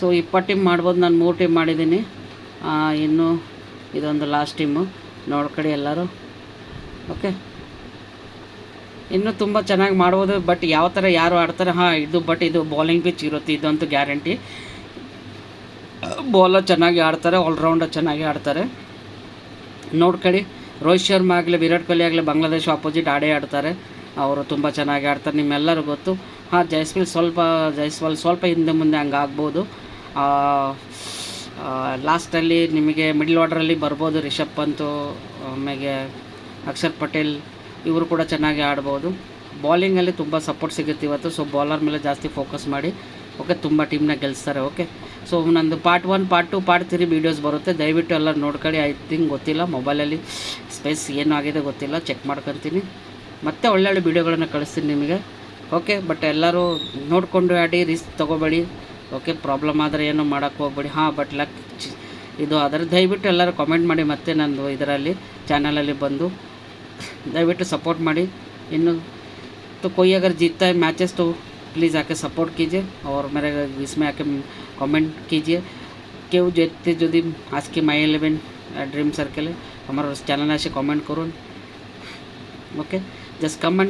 So 20 team ಮಾಡ್ಬೋದು, ನಾನು 3 team ಮಾಡಿದ್ದೀನಿ. ಇನ್ನು ಇದೊಂದು ಲಾಸ್ಟ್ ಟೀಮು ನೋಡ್ಕೊಳ್ಳಿ ಎಲ್ಲರೂ. ಓಕೆ, ಇನ್ನೂ ತುಂಬ ಚೆನ್ನಾಗಿ ಮಾಡ್ಬೋದು. ಬಟ್ ಯಾವ ಥರ ಯಾರು ಆಡ್ತಾರೆ, ಇದು ಬೌಲಿಂಗ್ ಪಿಚ್ ಇರುತ್ತೆ, ಇದಂತೂ ಗ್ಯಾರಂಟಿ. ಬೌಲರ್ ಚೆನ್ನಾಗಿ ಆಡ್ತಾರೆ, ಆಲ್ರೌಂಡರ್ ಚೆನ್ನಾಗಿ ಆಡ್ತಾರೆ. ನೋಡ್ಕೊಳ್ಳಿ, ರೋಹಿತ್ ಶರ್ಮಾ ಆಗಲಿ ವಿರಾಟ್ ಕೊಹ್ಲಿ ಆಗಲಿ ಬಾಂಗ್ಲಾದೇಶ ಆಪೋಸಿಟ್ ಆಡೇ ಆಡ್ತಾರೆ. ಅವರು ತುಂಬ ಚೆನ್ನಾಗಿ ಆಡ್ತಾರೆ, ನಿಮ್ಮೆಲ್ಲರೂ ಗೊತ್ತು. ಜೈಸ್ವಾಲ್ ಸ್ವಲ್ಪ ಹಿಂದೆ ಮುಂದೆ ಹಂಗೆ ಆಗ್ಬೋದು. ಲಾಸ್ಟಲ್ಲಿ ನಿಮಗೆ ಮಿಡ್ಲ್ ಆರ್ಡ್ರಲ್ಲಿ ಬರ್ಬೋದು ರಿಷಬ್ ಪಂತು, ಆಮೇಲೆ ಅಕ್ಷರ್ ಪಟೇಲ್, ಇವರು ಕೂಡ ಚೆನ್ನಾಗಿ ಆಡ್ಬೋದು. ಬೌಲಿಂಗಲ್ಲಿ ತುಂಬ ಸಪೋರ್ಟ್ ಸಿಗುತ್ತೆ ಇವತ್ತು. ಸೊ ಬೌಲರ್ ಮೇಲೆ ಜಾಸ್ತಿ ಫೋಕಸ್ ಮಾಡಿ. ಓಕೆ, ತುಂಬ ಟೀಮ್ನ ಗೆಲ್ಲಿಸ್ತಾರೆ. ಓಕೆ, ಸೊ ನಂದು ಪಾರ್ಟ್ 1, ಪಾರ್ಟ್ 2, ಪಾರ್ಟ್ 3 ವೀಡಿಯೋಸ್ ಬರುತ್ತೆ, ದಯವಿಟ್ಟು ಎಲ್ಲ ನೋಡ್ಕೊಳ್ಳಿ. ಐ ಥಿಂಕ್ ಗೊತ್ತಿಲ್ಲ, ಮೊಬೈಲಲ್ಲಿ ಸ್ಪೇಸ್ ಏನು ಆಗಿದೆ ಗೊತ್ತಿಲ್ಲ, ಚೆಕ್ ಮಾಡ್ಕೊತೀನಿ. ಮತ್ತೆ ಒಳ್ಳೊಳ್ಳೆ ವೀಡಿಯೋಗಳನ್ನು ಕಳಿಸ್ತೀನಿ ನಿಮಗೆ. ಓಕೆ, ಬಟ್ ಎಲ್ಲರೂ ನೋಡಿಕೊಂಡು ಆಡಿ, ರಿಸ್ಕ್ ತೊಗೋಬೇಡಿ. ಓಕೆ, ಪ್ರಾಬ್ಲಮ್ ಆದರೆ ಏನೂ ಮಾಡೋಕ್ಕೆ ಹೋಗ್ಬೇಡಿ. ಬಟ್ ಲಕ್ ಇದು ಆದರೆ ದಯವಿಟ್ಟು ಎಲ್ಲರೂ ಕಾಮೆಂಟ್ ಮಾಡಿ. ಮತ್ತೆ ನಂದು ಇದರಲ್ಲಿ ಚಾನಲಲ್ಲಿ ಬಂದು दयविಟ್ಟು सपोर्ट ಮಾಡಿ. इನ್ನು तो कोई अगर जीतता है मैचेस तो प्लीज़ आके सपोर्ट कीजिए और मेरे इसमें आके कमेंट कीजिए কেউ জিততে যদি আজকে মাই 11 ড্রিম সার্কেলে আমার চ্যানেলে এসে কমেন্ট করুন। ওকে, জাস্ট কমেন্ট